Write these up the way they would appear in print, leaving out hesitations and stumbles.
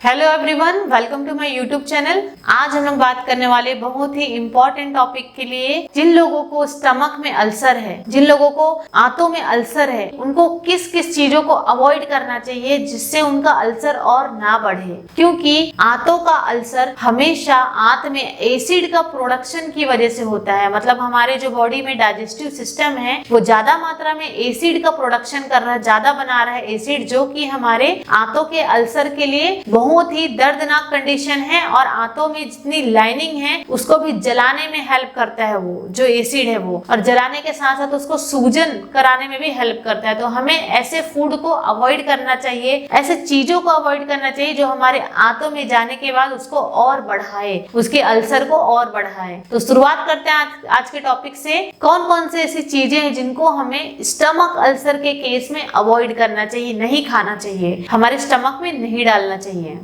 Hello everyone, welcome to my YouTube channel. आज हम लोग बात करने वाले बहुत ही इम्पोर्टेंट टॉपिक के लिए, जिन लोगों को स्टमक में अल्सर है, जिन लोगों को आंतों में अल्सर है, उनको किस किस चीजों को अवॉइड करना चाहिए जिससे उनका अल्सर और ना बढ़े। क्योंकि आंतों का अल्सर हमेशा आंत में एसिड का प्रोडक्शन की वजह से होता है। मतलब हमारे जो बॉडी में डाइजेस्टिव सिस्टम है वो ज्यादा मात्रा में एसिड का प्रोडक्शन कर रहा है, ज्यादा बना रहा है एसिड, जो कि हमारे आंतों के अल्सर के लिए बहुत ही दर्दनाक कंडीशन है और आंतों में जितनी लाइनिंग है उसको भी जलाने में हेल्प करता है वो जो एसिड है वो, और जलाने के साथ साथ उसको सूजन कराने में भी हेल्प करता है। तो हमें ऐसे फूड को अवॉइड करना चाहिए, ऐसे चीजों को अवॉइड करना चाहिए जो हमारे आंतों में जाने के बाद उसको और बढ़ाए, उसके अल्सर को और बढ़ाए। तो शुरुआत करते हैं आज के टॉपिक से। कौन कौन से ऐसी चीजें हैं जिनको हमें स्टमक अल्सर के केस में अवॉइड करना चाहिए, नहीं खाना चाहिए, हमारे स्टमक में नहीं डालना चाहिए।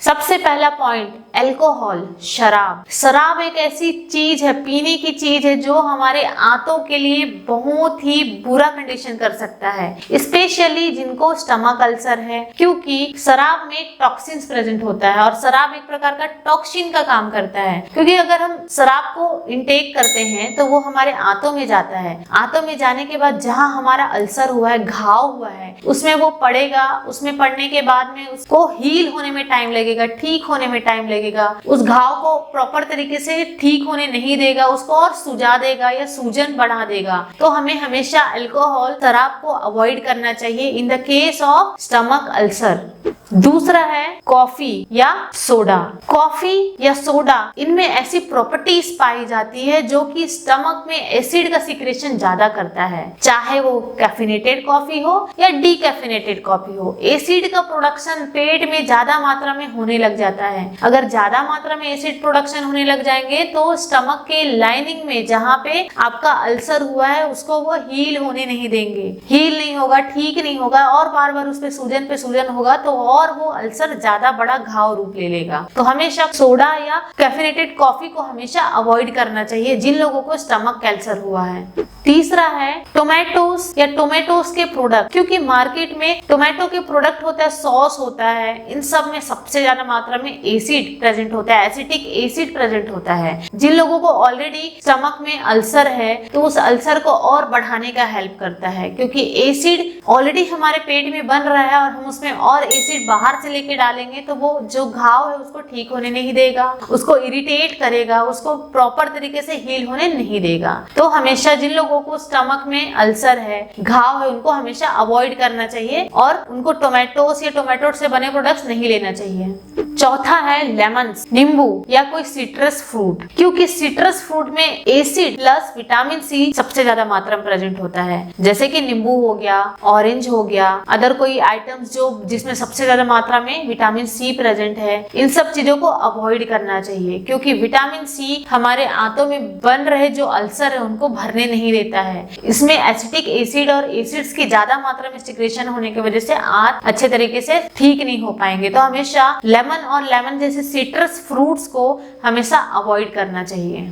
सबसे पहला पॉइंट, अल्कोहल, शराब। शराब एक ऐसी चीज है, पीने की चीज है जो हमारे आंतों के लिए बहुत ही बुरा कंडीशन कर सकता है, स्पेशली जिनको स्टमक अल्सर है, क्योंकि शराब में टॉक्सिन्स प्रेजेंट होता है और शराब एक प्रकार का टॉक्सिन का काम करता है। क्योंकि अगर हम शराब को इंटेक करते हैं तो वो हमारे आंतों में जाता है, आंतों में जाने के बाद जहां हमारा अल्सर हुआ है, घाव हुआ है, उसमें वो पड़ेगा, उसमें पड़ने के बाद में उसको हील होने में टाइम लगेगा, ठीक होने में टाइम लगेगा, उस घाव को प्रॉपर तरीके से ठीक होने नहीं देगा, उसको और सुजा देगा या सूजन बढ़ा देगा। तो हमें हमेशा अल्कोहल, शराब को अवॉइड करना चाहिए in the case of stomach ulcer. दूसरा है कॉफी या सोडा। कॉफी या सोडा, इनमें ऐसी प्रॉपर्टीज पाई जाती है जो कि स्टमक में एसिड का सिक्रेशन ज्यादा करता है, चाहे वो कैफिनेटेड कॉफी हो या डीकैफिनेटेड कॉफी हो। एसिड का प्रोडक्शन पेट में ज्यादा मात्रा में होने लग जाता है। अगर ज्यादा मात्रा में एसिड प्रोडक्शन होने लग जाएंगे तो स्टमक के लाइनिंग में जहाँ पे आपका अल्सर हुआ है उसको वो हील होने नहीं देंगे, हील नहीं होगा, ठीक नहीं होगा और बार बार उस पे सूजन होगा तो और वो अल्सर ज्यादा बड़ा घाव रूप ले लेगा। तो हमेशा सोडा या कैफिनेटेड कॉफी को हमेशा अवॉइड करना चाहिए जिन लोगों को स्टमक कैंसर हुआ है। तीसरा है टोमेटोस या टोमेटोस के प्रोडक्ट। क्योंकि मार्केट में टोमेटो के प्रोडक्ट होता है, सॉस होता है, इन सब में सबसे ज्यादा मात्रा में एसिड प्रेजेंट होता है, एसिटिक एसिड प्रेजेंट होता है। जिन लोगों को ऑलरेडी स्टमक में अल्सर है तो उस अल्सर को और बढ़ाने का हेल्प करता है, क्योंकि एसिड ऑलरेडी हमारे पेट में बन रहा है और हम उसमें और एसिड बाहर से लेके डालेंगे तो वो जो घाव है उसको ठीक होने नहीं देगा, उसको इरिटेट करेगा, उसको प्रॉपर तरीके से हील होने नहीं देगा। तो हमेशा जिन लोगों को स्टमक में अल्सर है, घाव है, उनको हमेशा अवॉइड करना चाहिए और उनको टोमेटोस या टोमेटो से बने प्रोडक्ट्स नहीं लेना चाहिए। चौथा है लेमन, नींबू या कोई सिट्रस फ्रूट। क्योंकि सिट्रस फ्रूट में एसिड प्लस विटामिन सी सबसे ज्यादा मात्रा में प्रेजेंट होता है, जैसे कि नींबू हो गया, ऑरेंज हो गया, अदर कोई आइटम्स जो जिसमें सबसे ज्यादा मात्रा में विटामिन सी प्रेजेंट है, इन सब चीजों को अवॉइड करना चाहिए। क्योंकि विटामिन सी हमारे आंतों में बन रहे जो अल्सर है उनको भरने नहीं देता है। इसमें एसिटिक एसिड और एसिड्स की ज्यादा मात्रा में सिक्रेशन होने की वजह से आंत अच्छे तरीके से ठीक नहीं हो पाएंगे। तो हमेशा लेमन और लेमन जैसे सिट्रस फ्रूट्स को हमेशा अवॉइड करना चाहिए।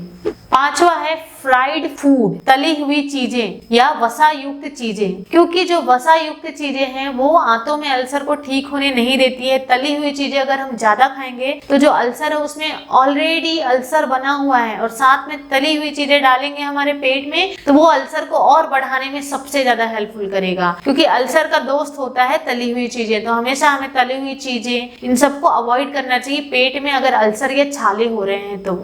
पांचवा है फ्राइड फूड, तली हुई चीजें या वसा युक्त चीजें। क्योंकि जो वसा युक्त चीजें हैं वो आंतों में अल्सर को ठीक होने नहीं देती है। तली हुई चीजें अगर हम ज्यादा खाएंगे तो जो अल्सर है उसमें ऑलरेडी अल्सर बना हुआ है और साथ में तली हुई चीजें डालेंगे हमारे पेट में तो वो अल्सर को और बढ़ाने में सबसे ज्यादा हेल्पफुल करेगा। क्योंकि अल्सर का दोस्त होता है तली हुई चीजें। तो हमेशा हमें तली हुई चीजें इन सबको अवॉइड करना चाहिए पेट में अगर अल्सर या छाले हो रहे हैं तो।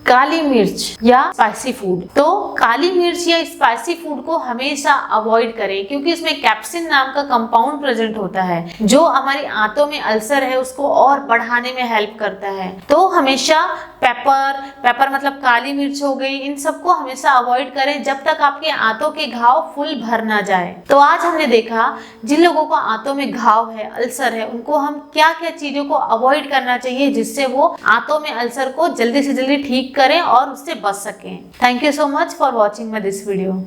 काली मिर्च या स्पाइसी फूड, तो काली मिर्च या स्पाइसी फूड को हमेशा अवॉइड करें क्योंकि इसमें कैप्सिन नाम का कंपाउंड प्रेजेंट होता है जो हमारी आंतों में अल्सर है उसको और बढ़ाने में हेल्प करता है। तो हमेशा पेपर मतलब काली मिर्च हो गई, इन सबको हमेशा अवॉइड करें जब तक आपके आंतों के घाव फुल भर ना जाए। तो आज हमने देखा जिन लोगों को आंतों में घाव है, अल्सर है, उनको हम क्या क्या चीजों को अवॉइड करना चाहिए जिससे वो आंतों में अल्सर को जल्दी से जल्दी ठीक करें और उससे बच सकें। Thank you so much for watching my this video.